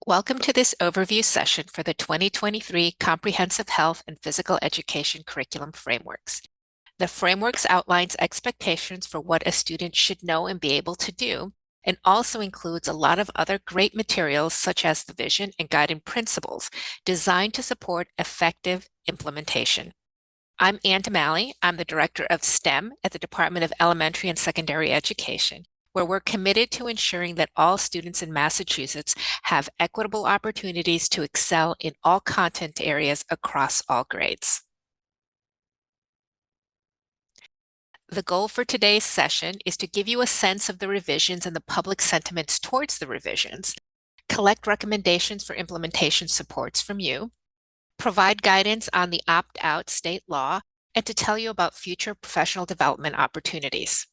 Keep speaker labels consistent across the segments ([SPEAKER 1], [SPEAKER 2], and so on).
[SPEAKER 1] Welcome to this overview session for the 2023 Comprehensive Health and Physical Education Curriculum Frameworks. The frameworks outlines expectations for what a student should know and be able to do, and also includes a lot of other great materials such as the vision and guiding principles designed to support effective implementation. I'm Ann Damali. I'm the Director of STEM at the Department of Elementary and Secondary Education, where we're committed to ensuring that all students in Massachusetts have equitable opportunities to excel in all content areas across all grades. The goal for today's session is to give you a sense of the revisions and the public sentiments towards the revisions, collect recommendations for implementation supports from you, provide guidance on the opt-out state law, and to tell you about future professional development opportunities.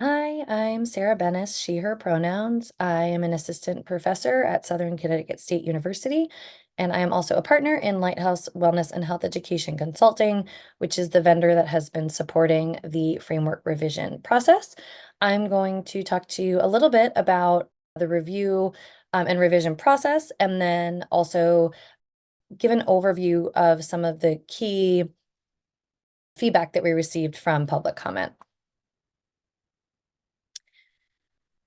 [SPEAKER 2] Hi, I'm Sarah Bennis, she, her pronouns. I am an assistant professor at Southern Connecticut State University, and I am also a partner in Lighthouse Wellness and Health Education Consulting, which is the vendor that has been supporting the framework revision process. I'm going to talk to you a little bit about the review and revision process, and then also give an overview of some of the key feedback that we received from public comment.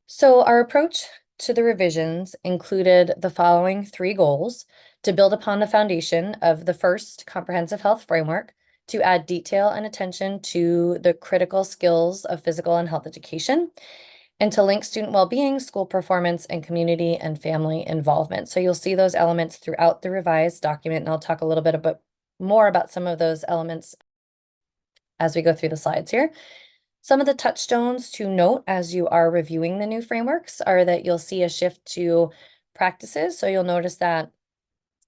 [SPEAKER 2] So our approach to the revisions included the following three goals: to build upon the foundation of the first comprehensive health framework, to add detail and attention to the critical skills of physical and health education, and to link student well-being, school performance, and community and family involvement. So you'll see those elements throughout the revised document, and I'll talk a little bit more about some of those elements as we go through the slides here. Some of the touchstones to note as you are reviewing the new frameworks are that you'll see a shift to practices. So you'll notice that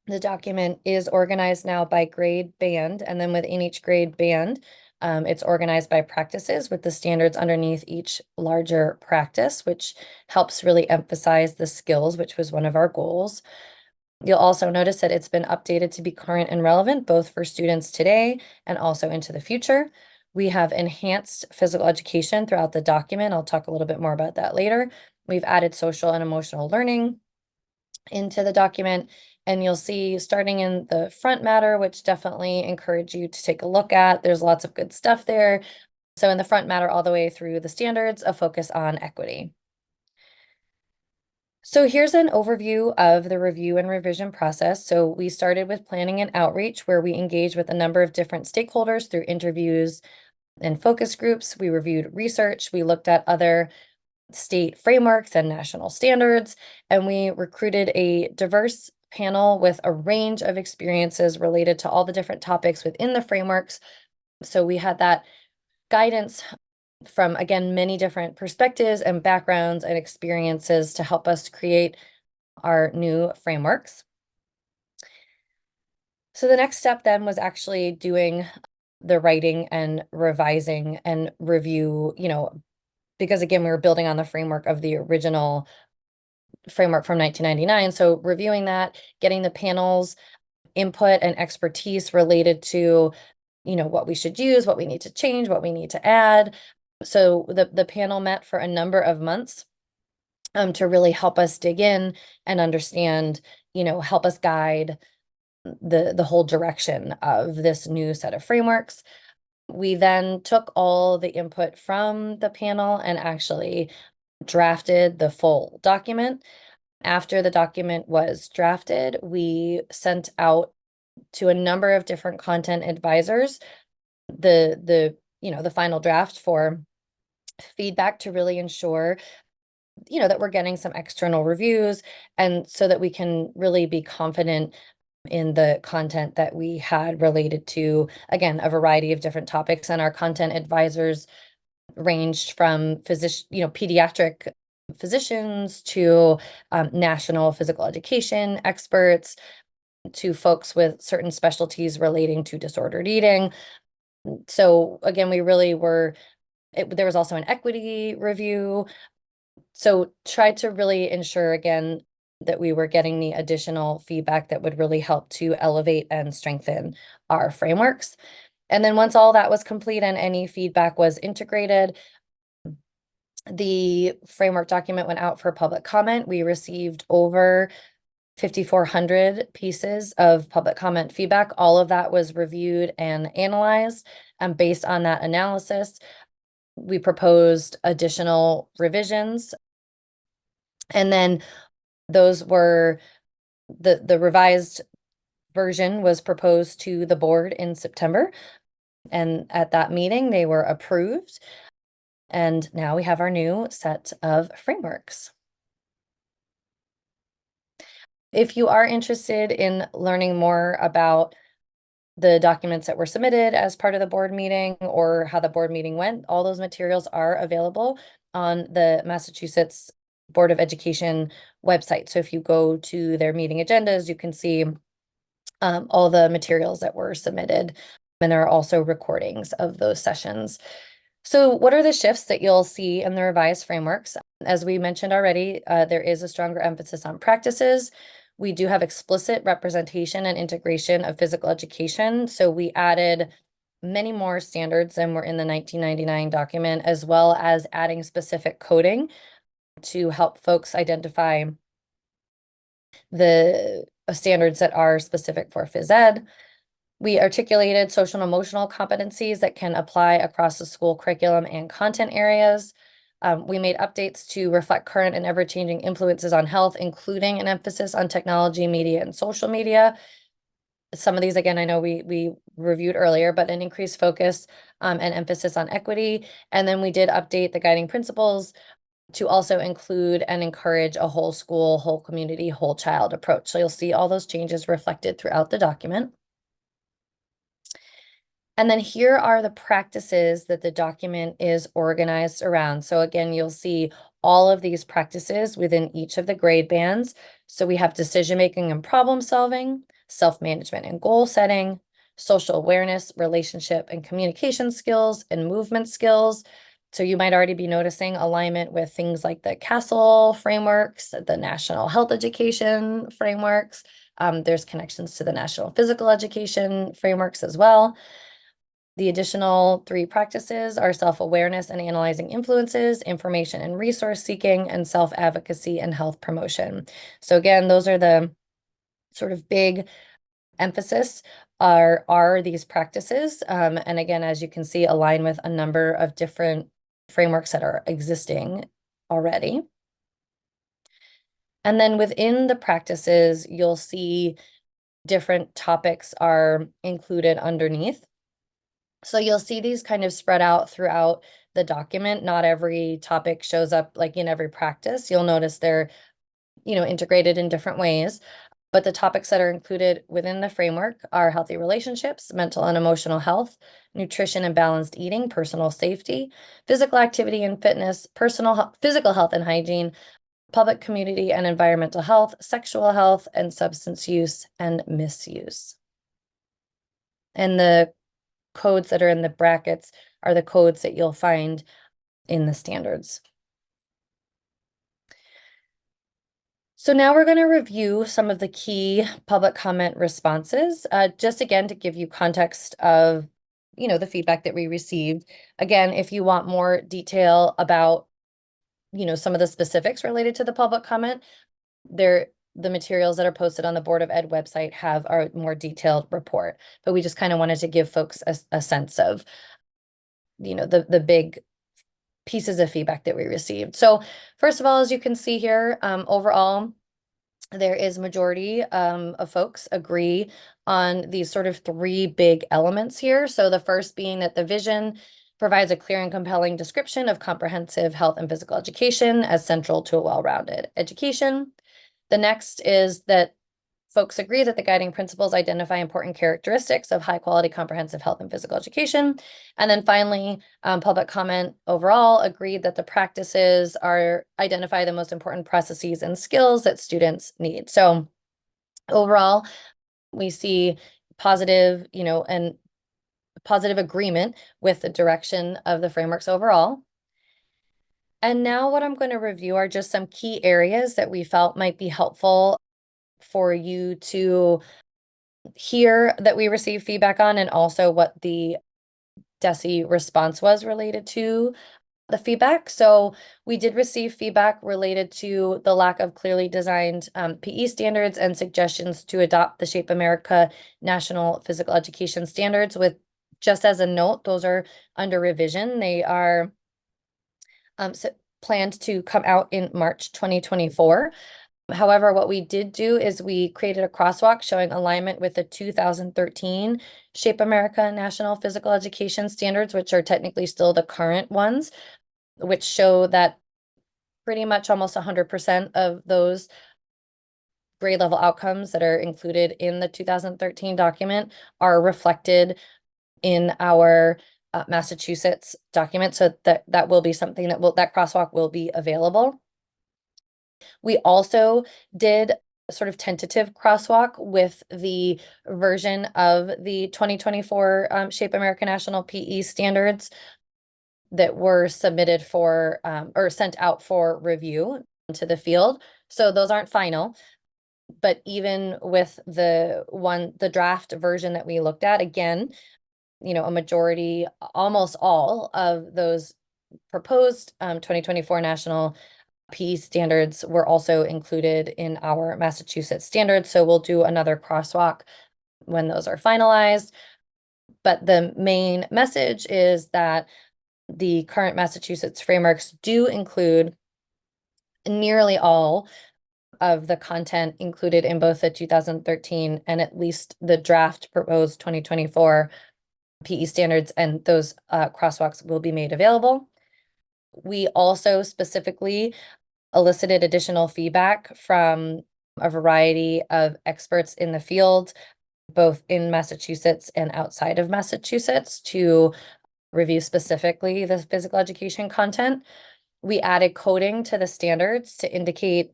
[SPEAKER 2] the document is organized now by grade band, and then within each grade band, it's organized by practices with the standards underneath each larger practice, which helps really emphasize the skills, which was one of our goals. You'll also notice that it's been updated to be current and relevant, both for students today and also into the future. We have enhanced physical education throughout the document. I'll talk a little bit more about that later. We've added social and emotional learning into the document, and you'll see starting in the front matter, which definitely encourage you to take a look at. There's lots of good stuff there. So in the front matter all the way through the standards, a focus on equity. So here's an overview of the review and revision process. So we started with planning and outreach, where we engaged with a number of different stakeholders through interviews and focus groups. We reviewed research, we looked at other state frameworks and national standards, and we recruited a diverse panel with a range of experiences related to all the different topics within the frameworks. So we had that guidance from, again, many different perspectives and backgrounds and experiences to help us create our new frameworks. So the next step then was actually doing the writing and revising and review, because again, we were building on the framework of the original framework from 1999. So reviewing that, getting the panel's input and expertise related to, what we should use, what we need to change, what we need to add. So the panel met for a number of months to really help us dig in and understand, help us guide the whole direction of this new set of frameworks. We then took all the input from the panel and actually drafted the full document. After the document was drafted, we sent out to a number of different content advisors the final draft for feedback to really ensure that we're getting some external reviews, and so that we can really be confident in the content that we had related to, again, a variety of different topics. And our content advisors ranged from pediatric physicians to national physical education experts, to folks with certain specialties relating to disordered eating. So again, we really there was also an equity review. So tried to really ensure, again, that we were getting the additional feedback that would really help to elevate and strengthen our frameworks. And then once all that was complete and any feedback was integrated, The framework document went out for public comment. We received over 5,400 pieces of public comment feedback. All of that was reviewed and analyzed. And based on that analysis, we proposed additional revisions. And then those were the revised version was proposed to the board in September. And at that meeting, they were approved. And now we have our new set of frameworks. If you are interested in learning more about the documents that were submitted as part of the board meeting or how the board meeting went, all those materials are available on the Massachusetts Board of Education website. So if you go to their meeting agendas, you can see all the materials that were submitted. And there are also recordings of those sessions. So what are the shifts that you'll see in the revised frameworks? As we mentioned already, there is a stronger emphasis on practices. We do have explicit representation and integration of physical education. So we added many more standards than were in the 1999 document, as well as adding specific coding to help folks identify the standards that are specific for phys ed. We articulated social and emotional competencies that can apply across the school curriculum and content areas. We made updates to reflect current and ever-changing influences on health, including an emphasis on technology, media, and social media. Some of these, again, I know we reviewed earlier, but an increased focus and emphasis on equity. And then we did update the guiding principles to also include and encourage a whole school, whole community, whole child approach. So you'll see all those changes reflected throughout the document. And then here are the practices that the document is organized around. So again, you'll see all of these practices within each of the grade bands. So we have decision-making and problem solving, self-management and goal setting, social awareness, relationship and communication skills, and movement skills. So you might already be noticing alignment with things like the CASEL frameworks, the National Health Education frameworks. There's connections to the National Physical Education frameworks as well. The additional 3 practices are self-awareness and analyzing influences, information and resource seeking, and self-advocacy and health promotion. So again, those are the sort of big emphasis are these practices. And again, as you can see, align with a number of different frameworks that are existing already. And then within the practices, you'll see different topics are included underneath. So you'll see these kind of spread out throughout the document. Not every topic shows up like in every practice. You'll notice they're, integrated in different ways. But the topics that are included within the framework are healthy relationships, mental and emotional health, nutrition and balanced eating, personal safety, physical activity and fitness, physical health and hygiene, public, community and environmental health, sexual health, and substance use and misuse. And the codes that are in the brackets are the codes that you'll find in the standards. So now we're going to review some of the key public comment responses, just again to give you context of, the feedback that we received. Again, if you want more detail about, some of the specifics related to the public comment, the materials that are posted on the Board of Ed website have our more detailed report. But we just kind of wanted to give folks a sense of, the big pieces of feedback that we received. So first of all, as you can see here, overall, there is majority of folks agree on these sort of 3 big elements here. So the first being that the vision provides a clear and compelling description of comprehensive health and physical education as central to a well-rounded education. The next is that folks agree that the guiding principles identify important characteristics of high-quality comprehensive health and physical education. And then finally, public comment overall agreed that the practices identify the most important processes and skills that students need. So overall, we see positive, and positive agreement with the direction of the frameworks overall. And now what I'm going to review are just some key areas that we felt might be helpful for you to hear that we received feedback on, and also what the DESE response was related to the feedback. So we did receive feedback related to the lack of clearly designed PE standards and suggestions to adopt the Shape America National Physical Education Standards. With just as a note, those are under revision. They are planned to come out in March 2024. However, what we did do is we created a crosswalk showing alignment with the 2013 Shape America National Physical Education Standards, which are technically still the current ones, which show that pretty much almost 100% of those grade level outcomes that are included in the 2013 document are reflected in our Massachusetts document. So that will be something that crosswalk will be available. We also did sort of tentative crosswalk with the version of the 2024 Shape America National PE standards that were submitted for or sent out for review to the field. So those aren't final, but even with the draft version that we looked at, again, a majority, almost all of those proposed 2024 national PE standards were also included in our Massachusetts standards. So we'll do another crosswalk when those are finalized. But the main message is that the current Massachusetts frameworks do include nearly all of the content included in both the 2013 and at least the draft proposed 2024 PE standards, and those crosswalks will be made available. We also specifically elicited additional feedback from a variety of experts in the field, both in Massachusetts and outside of Massachusetts, to review specifically the physical education content. We added coding to the standards to indicate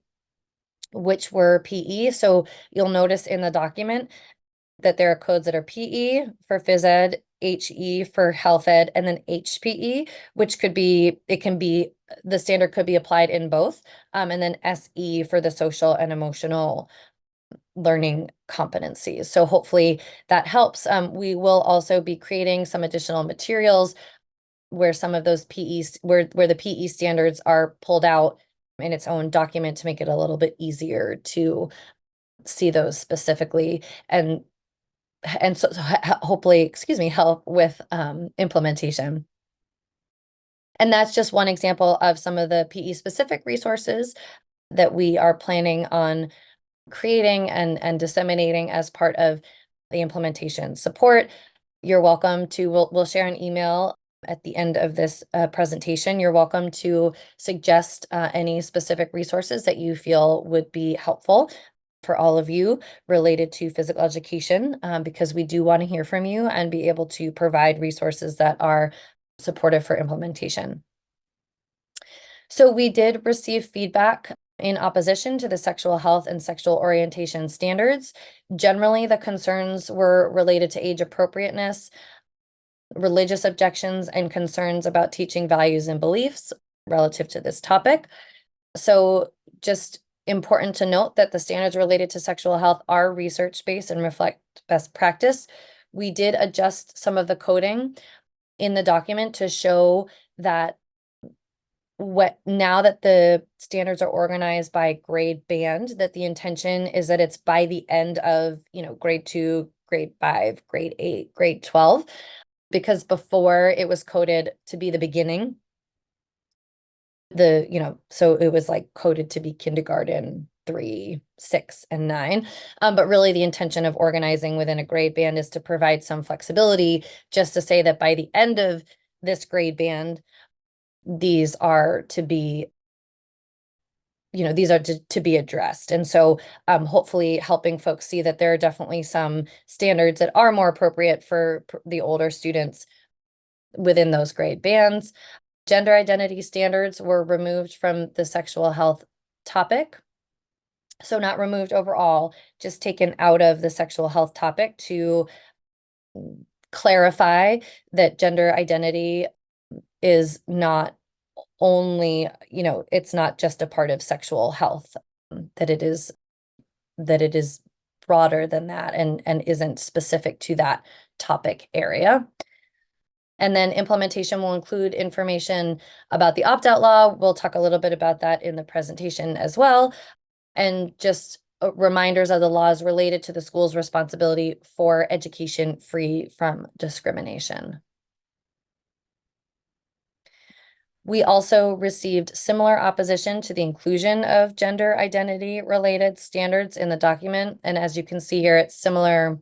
[SPEAKER 2] which were PE. So you'll notice in the document that there are codes that are PE for phys ed, HE for health ed, and then HPE, which the standard could be applied in both, and then SE for the social and emotional learning competencies. So hopefully that helps. We will also be creating some additional materials where some of those where the PE standards are pulled out in its own document to make it a little bit easier to see those specifically and so hopefully, help with implementation. And that's just one example of some of the PE specific resources that we are planning on creating and disseminating as part of the implementation support. You're welcome to, we'll share an email at the end of this presentation. You're welcome to suggest any specific resources that you feel would be helpful for all of you related to physical education, because we do want to hear from you and be able to provide resources that are supportive for implementation. So we did receive feedback in opposition to the sexual health and sexual orientation standards. Generally, the concerns were related to age appropriateness, religious objections, and concerns about teaching values and beliefs relative to this topic. So just important to note that the standards related to sexual health are research-based and reflect best practice. We did adjust some of the coding in the document to show that now that the standards are organized by grade band, that the intention is that it's by the end of, grade 2, grade 5, grade 8, grade 12, because before it was coded to be the beginning. So it was like coded to be kindergarten 3, 6, and 9. But really the intention of organizing within a grade band is to provide some flexibility, just to say that by the end of this grade band, these are to be to be addressed. And so hopefully helping folks see that there are definitely some standards that are more appropriate for the older students within those grade bands. Gender identity standards were removed from the sexual health topic. So not removed overall, just taken out of the sexual health topic to clarify that gender identity is not only, it's not just a part of sexual health, that it is broader than that and isn't specific to that topic area. And then implementation will include information about the opt-out law. We'll talk a little bit about that in the presentation as well. And just reminders of the laws related to the school's responsibility for education free from discrimination. We also received similar opposition to the inclusion of gender identity related standards in the document. And as you can see here, it's similar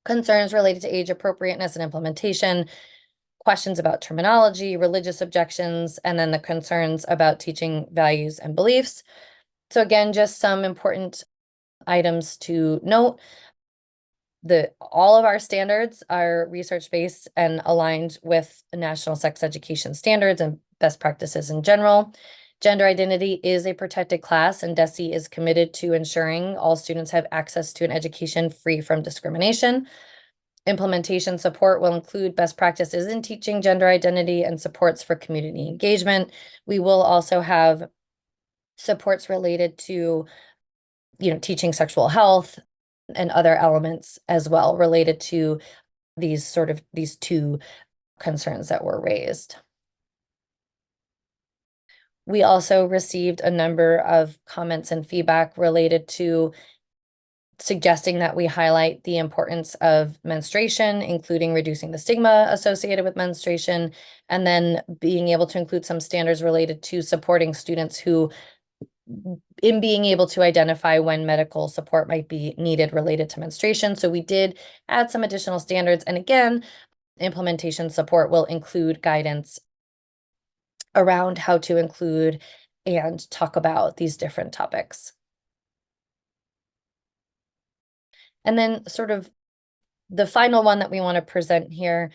[SPEAKER 2] concerns related to age appropriateness and implementation, questions about terminology, religious objections, and then the concerns about teaching values and beliefs. So again, just some important items to note. All of our standards are research-based and aligned with national sex education standards and best practices in general. Gender identity is a protected class, and DESE is committed to ensuring all students have access to an education free from discrimination. Implementation support will include best practices in teaching gender identity and supports for community engagement. We will also have supports related to, teaching sexual health and other elements as well related to these two concerns that were raised. We also received a number of comments and feedback related to suggesting that we highlight the importance of menstruation, including reducing the stigma associated with menstruation, and then being able to include some standards related to supporting students who, in being able to identify when medical support might be needed related to menstruation. So we did add some additional standards. And again, implementation support will include guidance around how to include and talk about these different topics. And then sort of the final one that we want to present here,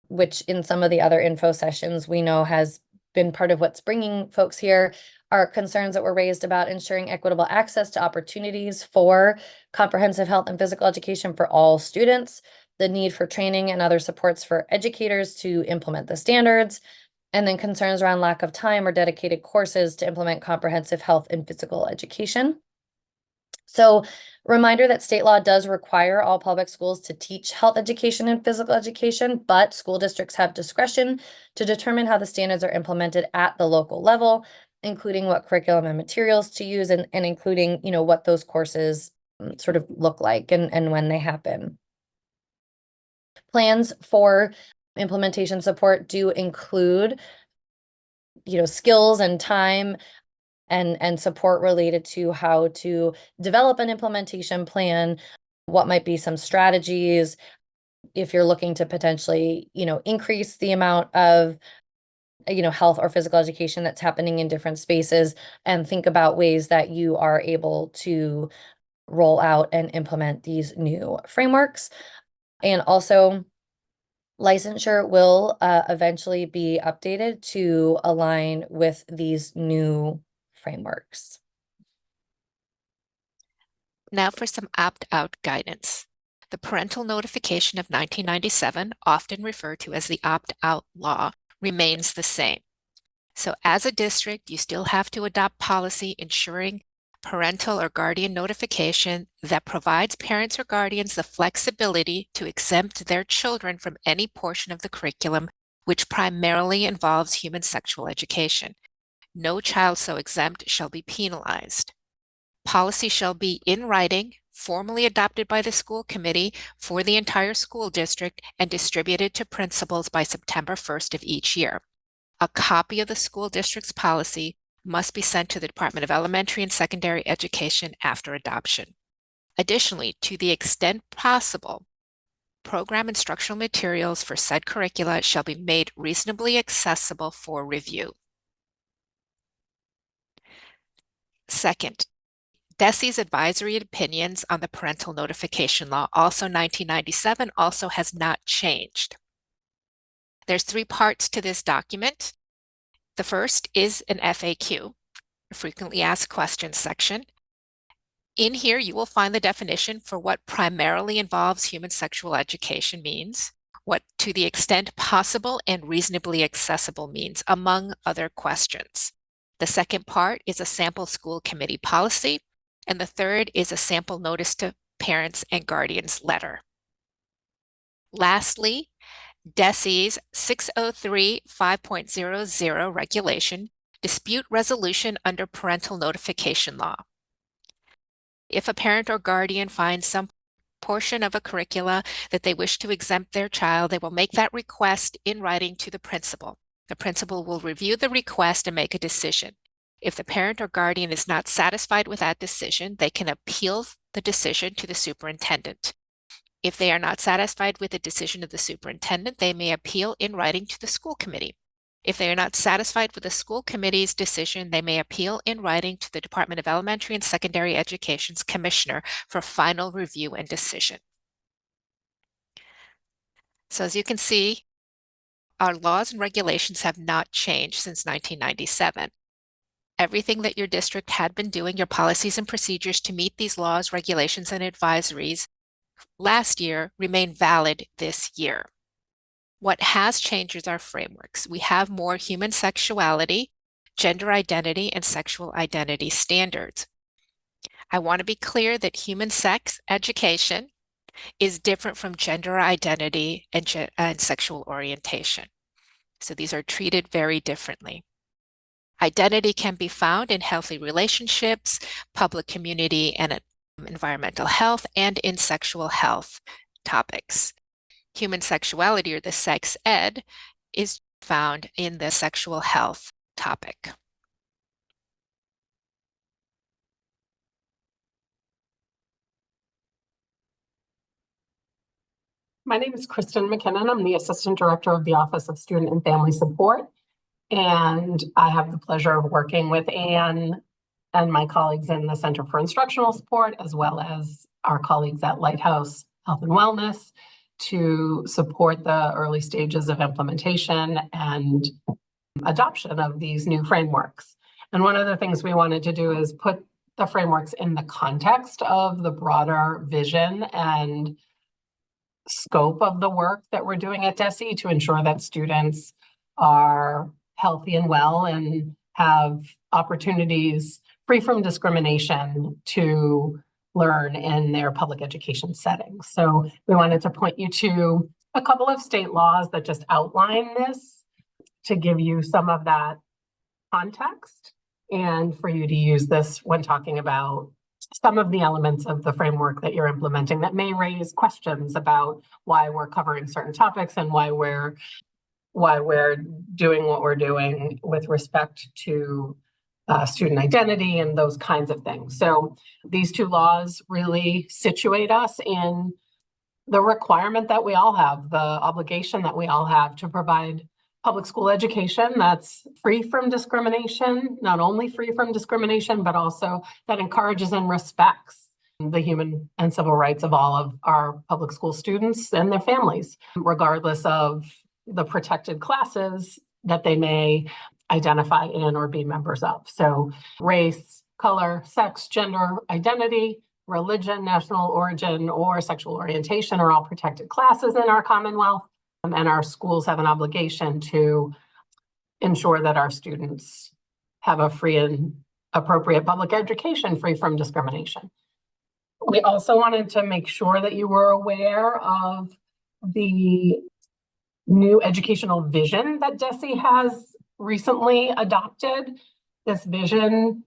[SPEAKER 2] which in some of the other info sessions we know has been part of what's bringing folks here, are concerns that were raised about ensuring equitable access to opportunities for comprehensive health and physical education for all students, the need for training and other supports for educators to implement the standards, and then concerns around lack of time or dedicated courses to implement comprehensive health and physical education. So, reminder that state law does require all public schools to teach health education and physical education, but school districts have discretion to determine how the standards are implemented at the local level, including what curriculum and materials to use and including, what those courses sort of look like and when they happen. Plans for implementation support do include, skills and time and support related to how to develop an implementation plan, what might be some strategies if you're looking to potentially, increase the amount of, health or physical education that's happening in different spaces, and think about ways that you are able to roll out and implement these new frameworks. And also, licensure will eventually be updated to align with these new frameworks.
[SPEAKER 1] Now for some opt-out guidance. The parental notification of 1997, often referred to as the opt-out law, remains the same. So as a district, you still have to adopt policy ensuring parental or guardian notification that provides parents or guardians the flexibility to exempt their children from any portion of the curriculum which primarily involves human sexual education. No child so exempt shall be penalized. Policy shall be in writing, formally adopted by the school committee for the entire school district, and distributed to principals by September 1st of each year. A copy of the school district's policy must be sent to the Department of Elementary and Secondary Education after adoption. Additionally, to the extent possible, program instructional materials for said curricula shall be made reasonably accessible for review. Second, DESE's advisory opinions on the parental notification law, also 1997, also has not changed. There's 3 parts to this document. The first is an FAQ, a frequently asked questions section. In here, you will find the definition for what primarily involves human sexual education means, what to the extent possible and reasonably accessible means, among other questions. The second part is a sample school committee policy, and the third is a sample notice to parents and guardians letter. Lastly, DESE's 603 5.00 regulation, dispute resolution under parental notification law. If a parent or guardian finds some portion of a curricula that they wish to exempt their child, they will make that request in writing to the principal. The principal will review the request and make a decision. If the parent or guardian is not satisfied with that decision, they can appeal the decision to the superintendent. If they are not satisfied with the decision of the superintendent, they may appeal in writing to the school committee. If they are not satisfied with the school committee's decision, they may appeal in writing to the Department of Elementary and Secondary Education's commissioner for final review and decision. So as you can see, our laws and regulations have not changed since 1997. Everything that your district had been doing, your policies and procedures to meet these laws, regulations, and advisories last year remain valid this year. What has changed is our frameworks. We have more human sexuality, gender identity, and sexual identity standards. I want to be clear that human sex education is different from gender identity and sexual orientation. So these are treated very differently. Identity can be found in healthy relationships, public community and environmental health, and in sexual health topics. Human sexuality, or the sex ed, is found in the sexual health topic.
[SPEAKER 3] My name is Kristen McKinnon. I'm the Assistant Director of the Office of Student and Family Support. And I have the pleasure of working with Anne and my colleagues in the Center for Instructional Support, as well as our colleagues at Lighthouse Health and Wellness, to support the early stages of implementation and adoption of these new frameworks. And one of the things we wanted to do is put the frameworks in the context of the broader vision and scope of the work that we're doing at DESE to ensure that students are healthy and well and have opportunities free from discrimination to learn in their public education settings. So we wanted to point you to a couple of state laws that just outline this to give you some of that context and for you to use this when talking about some of the elements of the framework that you're implementing that may raise questions about why we're covering certain topics and why we're doing what we're doing with respect to student identity and those kinds of things. So these two laws really situate us in the requirement that we all have, the obligation that we all have to provide public school education that's free from discrimination, not only free from discrimination, but also that encourages and respects the human and civil rights of all of our public school students and their families, regardless of the protected classes that they may identify in or be members of. So race, color, sex, gender, identity, religion, national origin, or sexual orientation are all protected classes in our Commonwealth. And our schools have an obligation to ensure that our students have a free and appropriate public education free from discrimination. We also wanted to make sure that you were aware of the new educational vision that DESE has recently adopted. This vision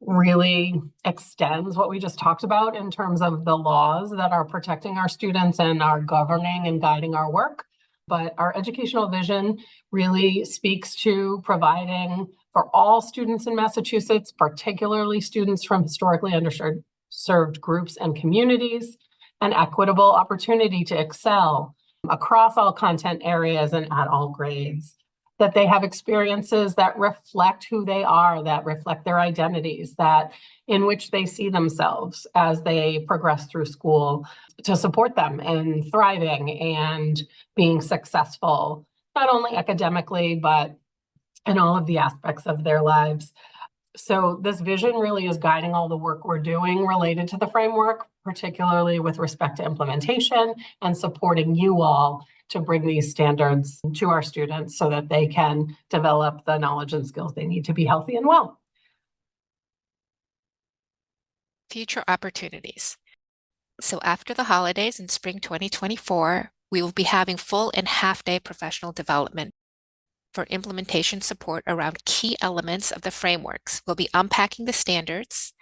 [SPEAKER 3] really extends what we just talked about in terms of the laws that are protecting our students and are governing and guiding our work. But our educational vision really speaks to providing for all students in Massachusetts, particularly students from historically underserved groups and communities, an equitable opportunity to excel across all content areas and at all grades, that they have experiences that reflect who they are, that reflect their identities, that in which they see themselves as they progress through school, to support them in thriving and being successful, not only academically, but in all of the aspects of their lives. So this vision really is guiding all the work we're doing related to the framework, particularly with respect to implementation and supporting you all to bring these standards to our students so that they can develop the knowledge and skills they need to be healthy and well.
[SPEAKER 1] Future opportunities. So after the holidays in spring 2024, We will be having full and half-day professional development for implementation support around key elements of the frameworks. We'll be unpacking the standards.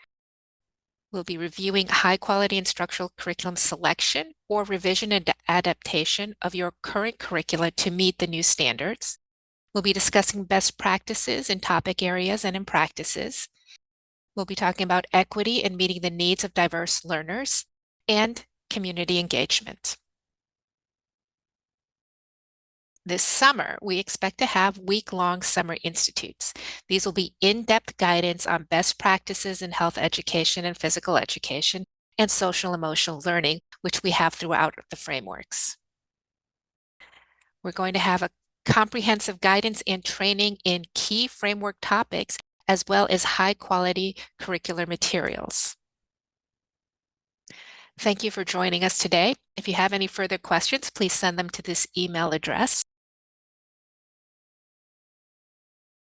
[SPEAKER 1] We'll be reviewing high-quality instructional curriculum selection or revision and adaptation of your current curricula to meet the new standards. We'll be discussing best practices in topic areas and in practices. We'll be talking about equity and meeting the needs of diverse learners and community engagement. This summer, we expect to have week-long summer institutes. These will be in-depth guidance on best practices in health education and physical education and social emotional learning, which we have throughout the frameworks. We're going to have a comprehensive guidance and training in key framework topics, as well as high-quality curricular materials. Thank you for joining us today. If you have any further questions, please send them to this email address.